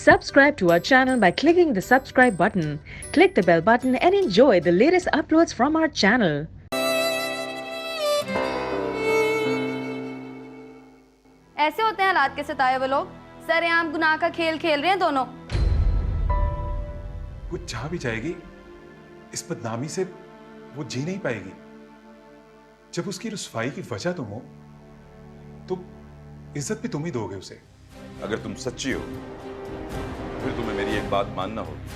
Subscribe to our channel by clicking the subscribe button. Click the bell button and enjoy the latest uploads from our channel. ऐसे होते हैं हालात के सताए वो लोग। सरेआम गुनाह का खेल खेल रहे हैं दोनों। वो जहां भी जाएगी इस बदनामी से वो जी नहीं पाएगी। जब उसकी रुसवाई की वजह तुम हो तो इज्जत भी तुम ही दोगे उसे। अगर तुम सच्ची हो फिर तुम्हें मेरी एक बात मानना होगी।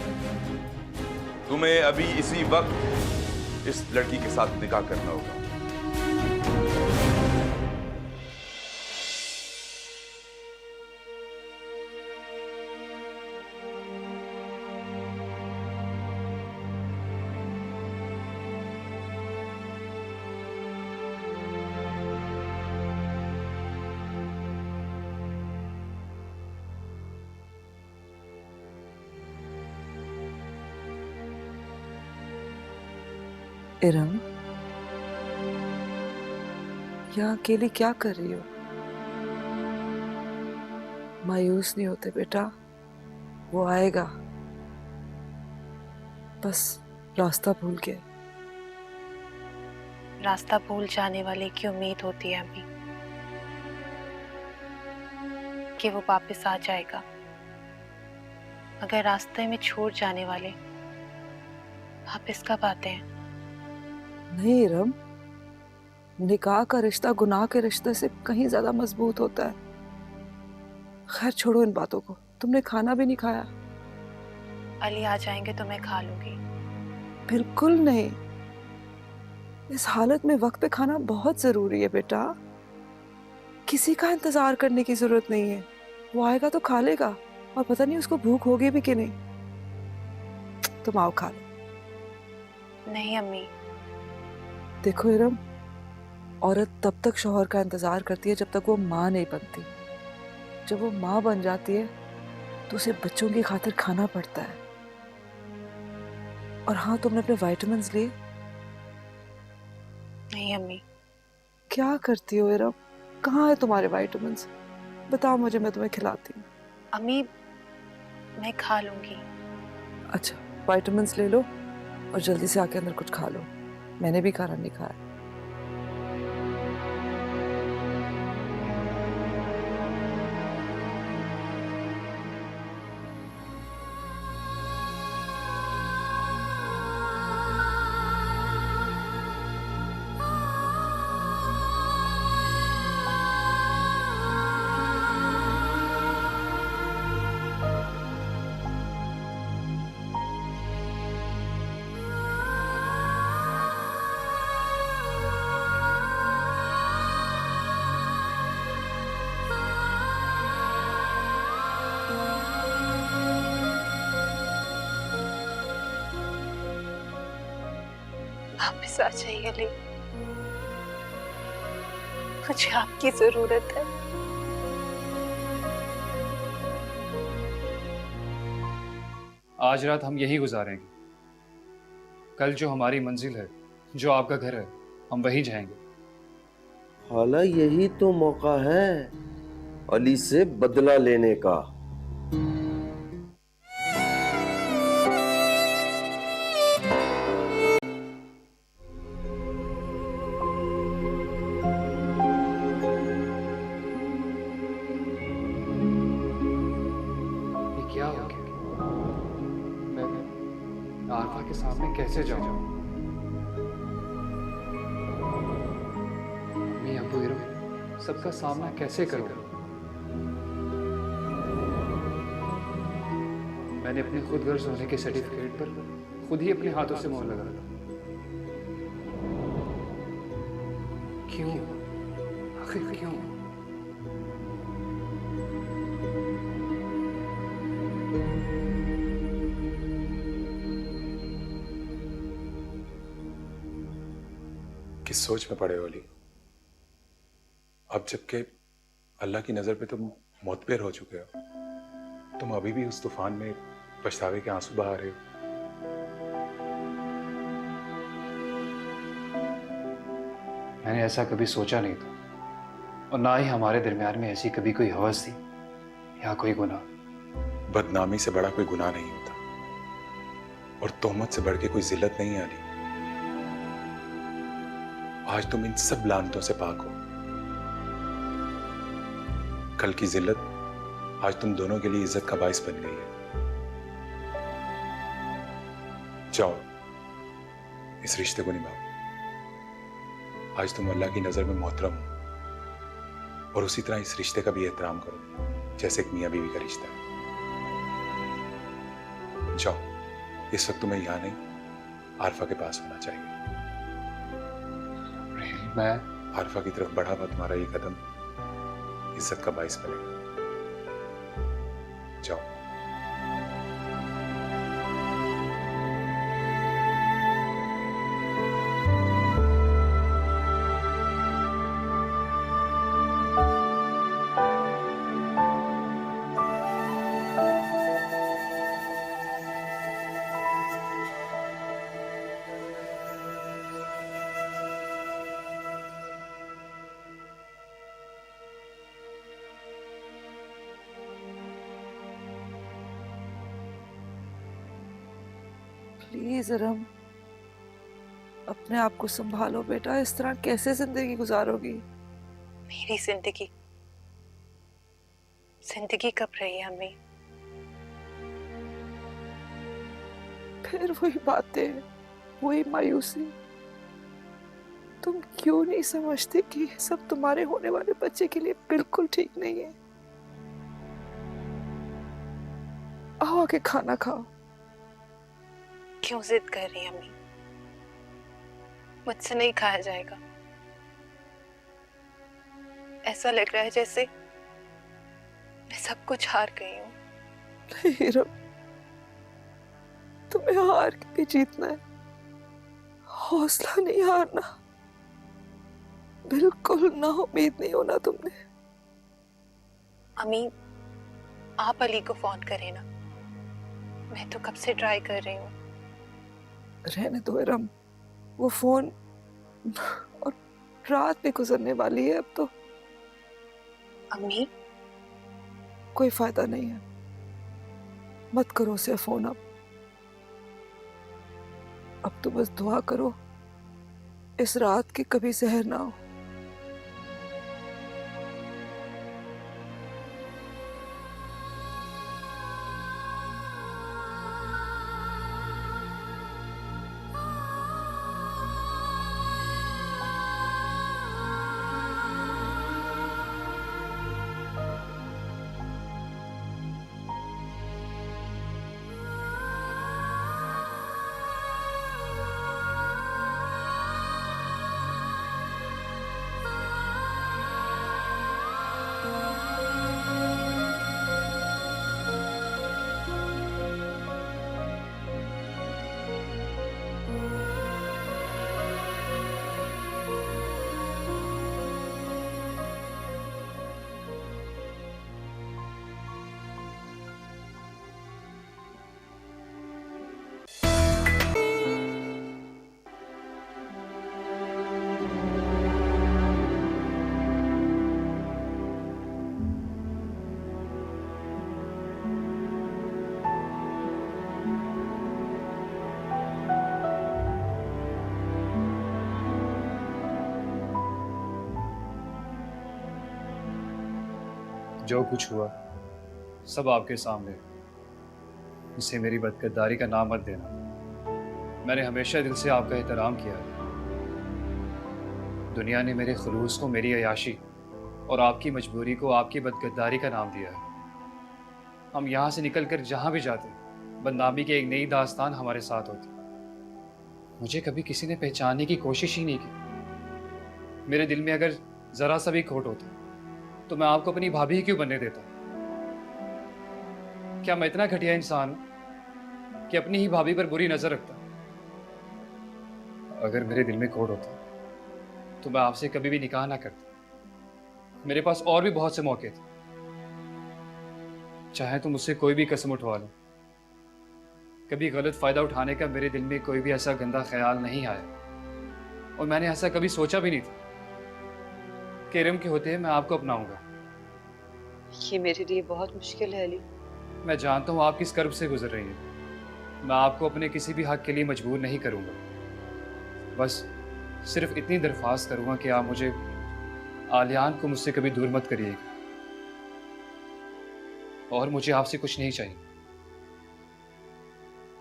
तुम्हें अभी इसी वक्त इस लड़की के साथ निकाह करना होगा। इरम, यहाँ अकेली क्या कर रही हो? मायूस नहीं होते बेटा, वो आएगा। बस रास्ता भूल गए। रास्ता भूल जाने वाले की उम्मीद होती है अभी कि वो वापस आ जाएगा, मगर रास्ते में छोड़ जाने वाले वापस कब आते हैं? नहीं इरम, निकाह का रिश्ता गुनाह के रिश्ते से कहीं ज्यादा मजबूत होता है। खैर छोड़ो इन बातों को, तुमने खाना भी नहीं खाया। अली आ जाएंगे तो मैं खा लूंगी। बिल्कुल नहीं, इस हालत में वक्त पे खाना बहुत जरूरी है बेटा। किसी का इंतजार करने की जरूरत नहीं है, वो आएगा तो खा लेगा, और पता नहीं उसको भूख होगी भी कि नहीं। तुम आओ खा लो। नहीं अम्मी। देखो इरम, औरत तब तक शौहर का इंतजार करती है जब तक वो माँ नहीं बनती। जब वो माँ बन जाती है तो उसे बच्चों की खातिर खाना पड़ता है। और हाँ, तुमने अपने विटामिन्स लिए? नहीं अम्मी। क्या करती हो इरम? कहाँ है तुम्हारे विटामिन्स? बताओ मुझे, मैं तुम्हें खिलाती हूँ। अम्मी मैं खा लूंगी। अच्छा, विटामिन्स ले लो और जल्दी से आके अंदर कुछ खा लो। मैंने भी खाना नहीं खाया। वापस आ जाइए अली, मुझे आपकी जरूरत है। आज रात हम यही गुजारेंगे। कल जो हमारी मंजिल है, जो आपका घर है, हम वहीं जाएंगे। हाला यही तो मौका है अली से बदला लेने का। ये क्या हो गया? मैं आरफा के सामने कैसे जाऊं? मैं अबू इरम सबका सामना कैसे करूं? मैंने अपने खुद गर्ज होने के सर्टिफिकेट पर खुद ही अपने हाथों से मोहर लगा दी। क्यों? आखिर क्यों? किस सोच में पड़े हो अली? अब जबकि अल्लाह की नजर पे तुम मुतबिर हो चुके हो, तुम अभी भी उस तूफान में पछतावे के आंसू बहा रहे हो। मैंने ऐसा कभी सोचा नहीं था, और ना ही हमारे दरमियान में ऐसी कभी कोई हवस थी या कोई गुनाह। बदनामी से बड़ा कोई गुनाह नहीं होता, और तोहमत से बढ़ के कोई जिल्लत नहीं है अली। आज तुम इन सब लानतों से पाक हो। कल की जिल्लत आज तुम दोनों के लिए इज्जत का बाइस बन गई है। जाओ, इस रिश्ते को निभाओ। आज तुम अल्लाह की नजर में मोहतरम हो, और उसी तरह इस रिश्ते का भी एहतराम करो जैसे एक मियां बीवी का रिश्ता है। जाओ, इस वक्त तुम्हें यहां नहीं, आरफा के पास होना चाहिए। मैं आरफा की तरफ बढ़ा हुआ तुम्हारा ये कदम इज्जत का बाइस बनेगा। जाओ। प्लीज इरम, अपने आप को संभालो बेटा। इस तरह कैसे जिंदगी गुजारोगी? मेरी जिंदगी जिंदगी कब रही है अम्मी? फिर वही बातें, वही मायूसी। तुम क्यों नहीं समझती कि ये सब तुम्हारे होने वाले बच्चे के लिए बिल्कुल ठीक नहीं है? आओ आके खाना खाओ। क्यों जिद कर रही है अम्मी? मुझसे नहीं खाया जाएगा। ऐसा लग रहा है जैसे मैं सब कुछ हार गई हूँ। नहीं रब, तुम्हें हार के भी जीतना है, हौसला नहीं हारना। बिल्कुल ना उम्मीद नहीं होना तुमने। अम्मी, आप अली को फोन करें ना, मैं तो कब से ट्राई कर रही हूँ। रहने दो इरम, वो फोन और रात भी गुजरने वाली है अब तो। अम्मी, कोई फायदा नहीं है, मत करो उसे फोन अब तो बस दुआ करो इस रात की कभी जहर ना हो। जो कुछ हुआ सब आपके सामने, इसे मेरी बदकिरदारी का नाम मत देना। मैंने हमेशा दिल से आपका एहतराम किया है। दुनिया ने मेरे खुलूस को मेरी अयाशी और आपकी मजबूरी को आपकी बदकिरदारी का नाम दिया है। हम यहाँ से निकल कर जहाँ भी जाते, बदनामी की एक नई दास्तान हमारे साथ होती। मुझे कभी किसी ने पहचानने की कोशिश ही नहीं की। मेरे दिल में अगर ज़रा सा भी खोट होता तो मैं आपको अपनी भाभी ही क्यों बनने देता? क्या मैं इतना घटिया इंसान हूं कि अपनी ही भाभी पर बुरी नजर रखता? अगर मेरे दिल में खोट होता तो मैं आपसे कभी भी निकाह ना करता। मेरे पास और भी बहुत से मौके थे। चाहे तो मुझसे कोई भी कसम उठवा लो, कभी गलत फायदा उठाने का मेरे दिल में कोई भी ऐसा गंदा ख्याल नहीं आया, और मैंने ऐसा कभी सोचा भी नहीं था कि इरम के होते हैं मैं आपको अपनाऊंगा। ये मेरे लिए बहुत मुश्किल है अली। मैं जानता हूँ आप किस कर्ब से गुजर रही हैं। मैं आपको अपने किसी भी हक के लिए मजबूर नहीं करूँगा। बस सिर्फ इतनी दरख्वास्त करूँगा कि आप मुझे आलियान को मुझसे कभी दूर मत करिएगा, और मुझे आपसे कुछ नहीं चाहिए।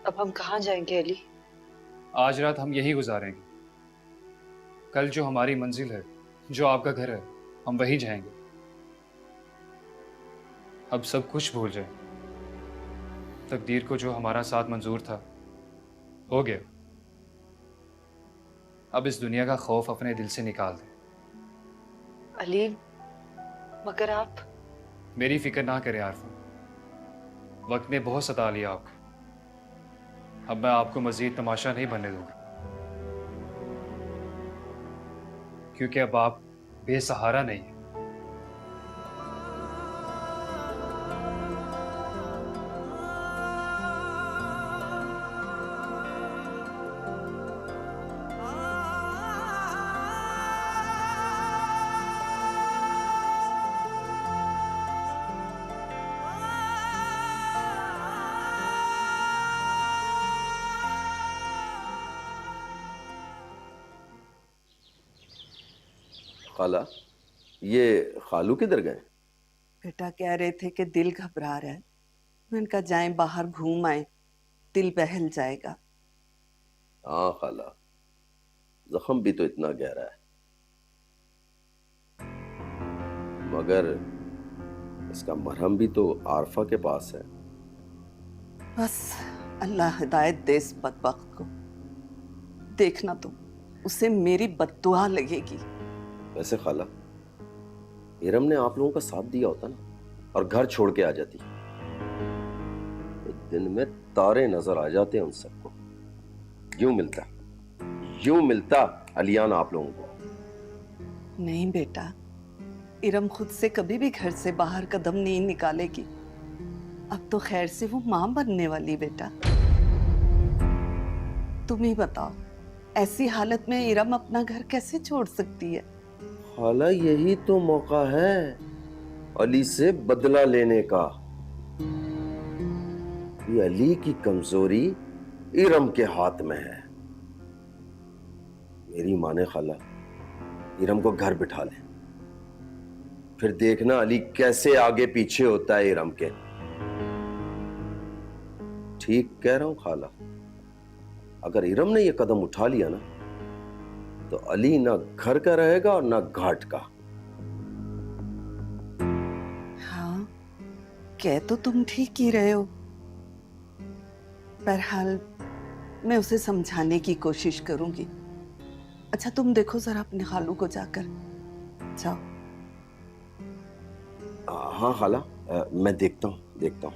अब हम कहाँ जाएंगे अली? आज रात हम यहीं गुजारेंगे। कल जो हमारी मंजिल है, जो आपका घर है, हम वहीं जाएंगे। अब सब कुछ भूल जाए। तकदीर को जो हमारा साथ मंजूर था हो गया। अब इस दुनिया का खौफ अपने दिल से निकाल दें। अली, मगर आप... मेरी फिक्र ना करें आरफा, वक्त ने बहुत सता लिया आपको। अब मैं आपको मजीद तमाशा नहीं बनने दूंगा, क्योंकि अब आप बेसहारा नहीं हैं। खाला, ये खालू किधर गए? बेटा कह रहे थे कि दिल घबरा रहा है। मैंने कहा जाएं बाहर घूम आए, दिल बहल जाएगा। हाँ खाला, जख्म भी तो इतना गहरा है, मगर इसका मरहम भी तो आरफा के पास है। बस अल्लाह हिदायत दे इस बदबख्त को। देखना तुम, उसे मेरी बद्दुआ लगेगी। वैसे खाला, इरम ने आप लोगों का साथ दिया होता ना और घर छोड़ के आ जाती, तो दिन में तारे नजर आ जाते हैं उन सबको। यूं मिलता अलियान आप लोगों को। नहीं बेटा, इरम खुद से कभी भी घर से बाहर कदम नहीं निकालेगी। अब तो खैर से वो मां बनने वाली। बेटा तुम ही बताओ, ऐसी हालत में इरम अपना घर कैसे छोड़ सकती है? खाला, यही तो मौका है अली से बदला लेने का। ये अली की कमजोरी इरम के हाथ में है। मेरी माने खाला, इरम को घर बिठा ले, फिर देखना अली कैसे आगे पीछे होता है इरम के। ठीक कह रहा हूं खाला, अगर इरम ने यह कदम उठा लिया ना, तो अली ना घर का रहेगा और ना घाट का। हाँ, कह तो तुम ठीक ही रहे हो। बहरहाल मैं उसे समझाने की कोशिश करूंगी। अच्छा तुम देखो जरा अपने खालू को जाकर। जाओ। हाँ खाला, मैं देखता हूँ।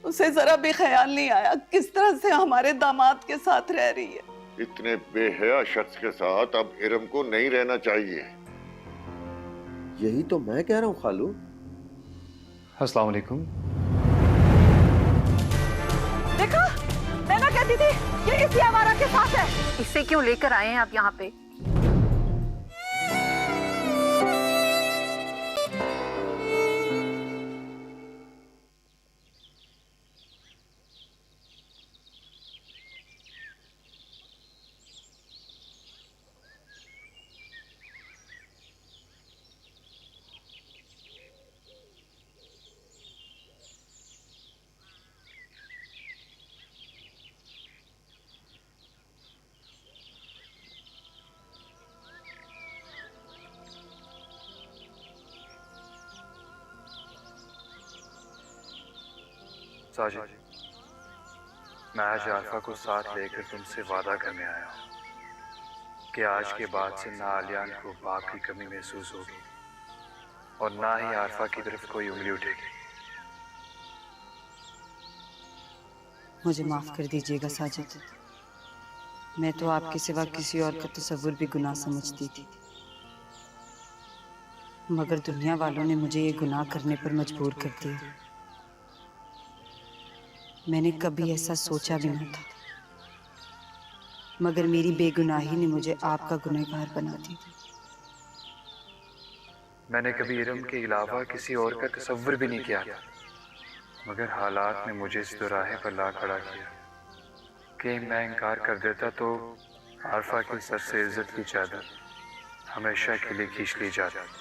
उसे जरा भी ख्याल नहीं आया किस तरह से हमारे दामाद के साथ रह रही है। इतने बेहया शख्स के साथ अब इरम को नहीं रहना चाहिए। यही तो मैं कह रहा हूँ खालू। अस्सलाम वालेकुम। देखा, नैना कहती थी ये इसी आवारा के साथ है। इसे क्यों लेकर आए हैं आप यहाँ पे? साजिद, मैं आज आरफा को साथ लेकर तुमसे वादा करने आया हूँ कि आज के बाद से ना आलियान को बाप की कमी महसूस होगी और ना ही आरफा की तरफ कोई उंगली उठेगी। मुझे माफ कर दीजिएगा साजिद, मैं तो आपके सिवा किसी और का तसव्वुर भी गुनाह समझती थी, मगर दुनिया वालों ने मुझे ये गुनाह करने पर मजबूर कर दिया। मैंने कभी ऐसा सोचा भी नहीं था। मगर मेरी बेगुनाही ने मुझे आपका गुनहगार बना दिया। मैंने कभी इरम के अलावा किसी और का तसव्वुर भी नहीं किया, मगर हालात ने मुझे इस दोराहे पर ला खड़ा किया कि मैं इनकार कर देता तो आरफा के सर से इज्जत की चादर हमेशा के लिए खींच ली जाती।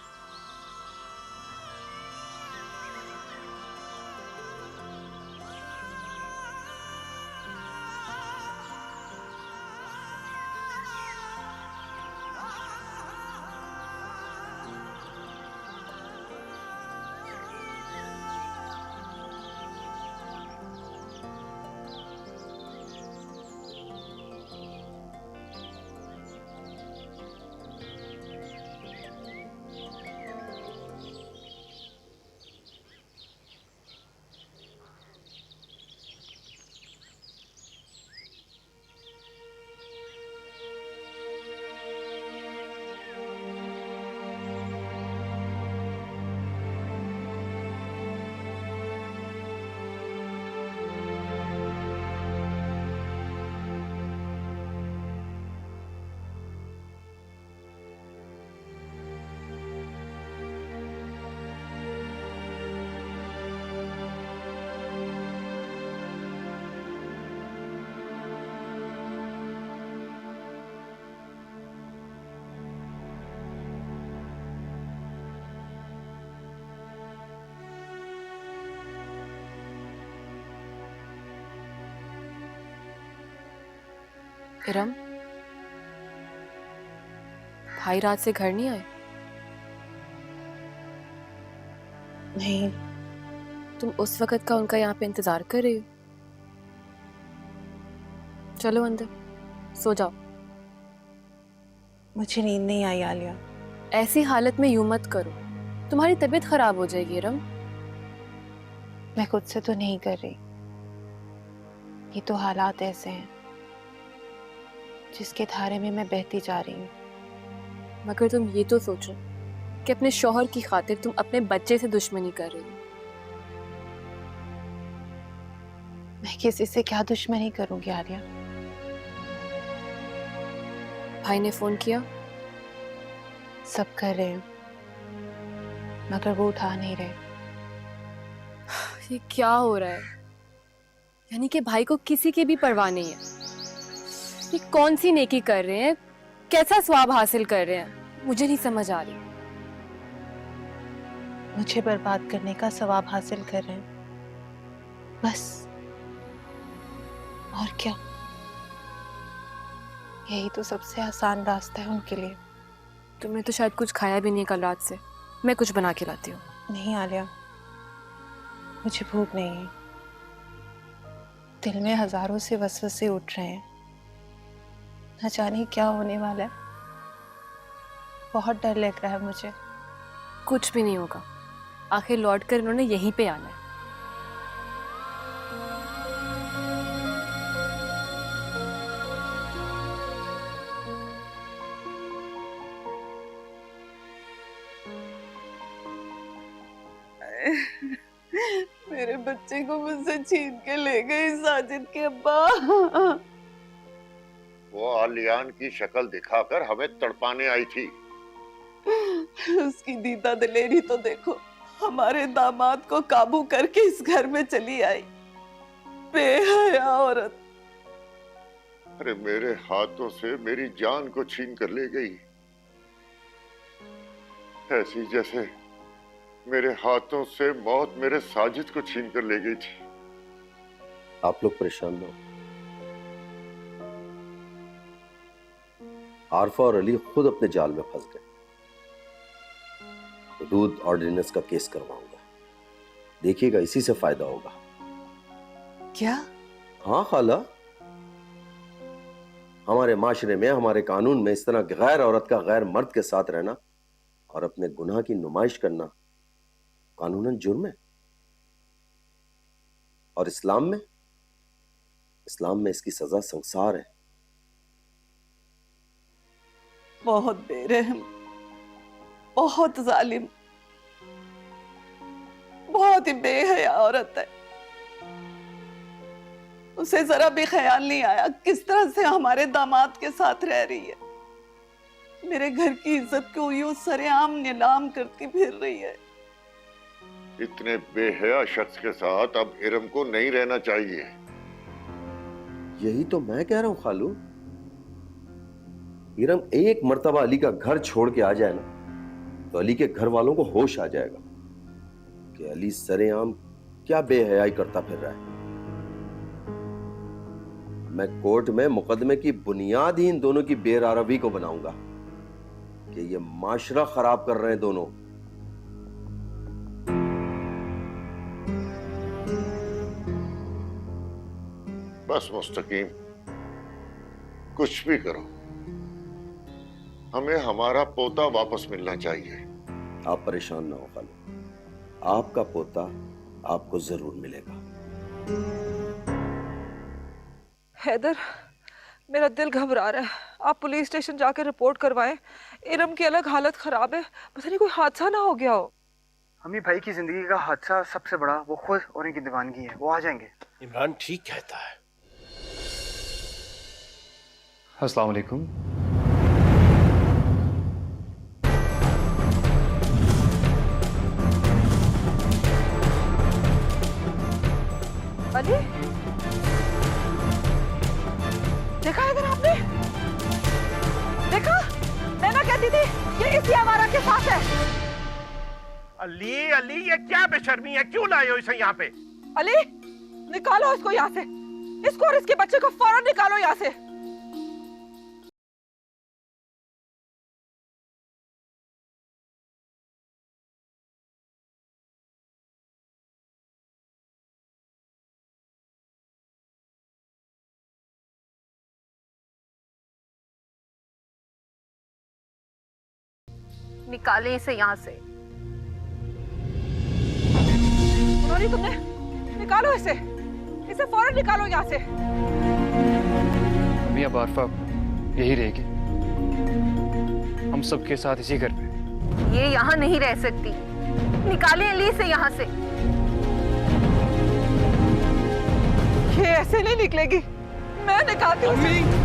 इरम, भाई रात से घर नहीं आए? नहीं। तुम उस वक्त का उनका यहाँ पे इंतजार कर रही हो? चलो अंदर सो जाओ। मुझे नींद नहीं आई आलिया। ऐसी हालत में यूं मत करो, तुम्हारी तबीयत खराब हो जाएगी इरम। मैं खुद से तो नहीं कर रही, ये तो हालात ऐसे हैं जिसके धारे में मैं बहती जा रही हूँ। मगर तुम ये तो सोचो कि अपने शौहर की खातिर तुम अपने बच्चे से दुश्मनी कर रही हो। मैं किसी से क्या दुश्मनी करूंगी आलिया? भाई ने फोन किया? सब कर रहे हैं मगर वो उठा नहीं रहे। ये क्या हो रहा है? यानी कि भाई को किसी की भी परवाह नहीं है। ये कौन सी नेकी कर रहे हैं, कैसा स्वाब हासिल कर रहे हैं, मुझे नहीं समझ आ रही। मुझे बर्बाद करने का सवाब हासिल कर रहे हैं बस, और क्या। यही तो सबसे आसान रास्ता है उनके लिए। तुमने तो शायद कुछ खाया भी नहीं कल रात से, मैं कुछ बना के लाती हूँ। नहीं आलिया, मुझे भूख नहीं है। दिल में हजारों से वसवसे उठ रहे हैं, न जाने क्या होने वाला है। बहुत डर लग रहा है मुझे। कुछ भी नहीं होगा, आखिर लौट कर इन्होंने यहीं पे आना है। मेरे बच्चे को मुझसे छीन के ले गए साजिद के अब्बा। वो आलियान की शक्ल दिखाकर हमें तड़पाने आई थी। उसकी दीदा दिलेरी तो देखो, हमारे दामाद को काबू करके इस घर में चली आई। बेहया औरत। अरे मेरे हाथों से मेरी जान को छीन कर ले गई, ऐसी जैसे मेरे हाथों से मौत मेरे साजिद को छीन कर ले गई थी। आप लोग परेशान ना हो, आरफा और अली खुद अपने जाल में फंस गए। हदूद ऑर्डिनेंस का केस करवाऊंगा, देखिएगा इसी से फायदा होगा। क्या? हाँ खाला, हमारे माशरे में, हमारे कानून में इस तरह गैर औरत का गैर मर्द के साथ रहना और अपने गुनाह की नुमाइश करना कानूनन जुर्म है। और इस्लाम में इसकी सजा संसार है। बहुत बेरहम, बहुत जालिम, बहुत ही बेहया औरत है। उसे जरा भी ख्याल नहीं आया किस तरह से हमारे दामाद के साथ रह रही है। मेरे घर की इज्जत को यूं सरेआम नीलाम करती फिर रही है। इतने बेहया शख्स के साथ अब इरम को नहीं रहना चाहिए। यही तो मैं कह रहा हूं खालू। इरम एक मर्तबा अली का घर छोड़ के आ जाए ना तो अली के घर वालों को होश आ जाएगा कि अली सरेआम क्या बेहयाई करता फिर रहा है। मैं कोर्ट में मुकदमे की बुनियाद ही इन दोनों की बेरारवी को बनाऊंगा कि ये माशरा खराब कर रहे हैं दोनों। बस मुस्तकीम, कुछ भी करो, हमें हमारा पोता वापस मिलना चाहिए। आप परेशान ना हो खालू, आपका पोता आपको जरूर मिलेगा। हैदर, मेरा दिल घबरा रहा है। आप पुलिस स्टेशन जाकर रिपोर्ट करवाएं। इरम की अलग हालत खराब है, पता नहीं कोई हादसा ना हो गया हो। हमें भाई की जिंदगी का हादसा सबसे बड़ा वो खुद और इनकी दीवानगी है। वो आ जाएंगे। इमरान ठीक कहता है। अस्सलाम वालेकुम। अली, देखा इधर आपने? देखा? नैना कहती थी ये इसी आवारा के साथ है। अली अली, ये क्या बेशर्मी है? क्यों लाए हो इसे यहाँ पे? अली, निकालो इसको यहाँ से। इसको और इसके बच्चे को फौरन निकालो यहाँ से। निकालें इसे यहाँ से। तुमने निकालो इसे, इसे फौरन निकालो यहाँ से। अभी अब आरफा यही रहेगी, हम सबके साथ इसी घर पे। ये यहाँ नहीं रह सकती। निकालें अली से यहाँ से। ये ऐसे नहीं निकलेगी, मैं निकालती हूँ।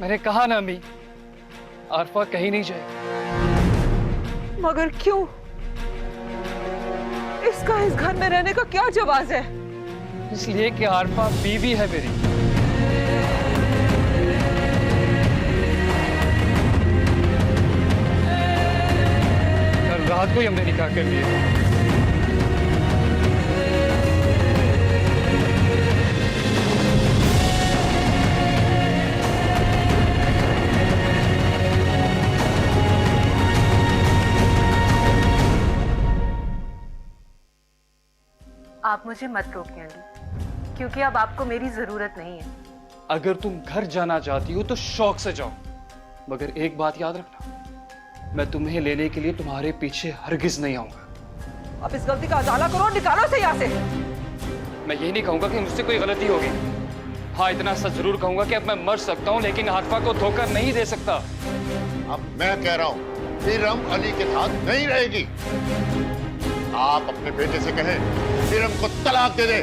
मैंने कहा ना अम्मी, आरफा कहीं नहीं जाए। मगर क्यों? इसका इस घर में रहने का क्या जवाब है? इसलिए कि आरफा बीवी है मेरी। कल रात को ही हमने निकाह कर लिया। आप मुझे मत रोकें अली, क्योंकि अब आपको मेरी जरूरत नहीं है। अगर तुम घर जाना चाहती हो तो शौक से जाओ, मगर एक बात याद रखना, मैं तुम्हें लेने के लिए तुम्हारे पीछे हरगिज नहीं आऊंगा। अब इस गलती का अजाला करो, निकालो इसे यहाँ से। मैं ये नहीं कहूंगा कि मुझसे कोई गलती होगी। हाँ, इतना सच जरूर कहूंगा कि अब मैं मर सकता हूँ, लेकिन आरफा को धोखा नहीं दे सकता। अब मैं कह रहा हूँ, इरम अली के साथ नहीं रहेगी। आप अपने बेटे से कहें इरम को तलाक दे दे।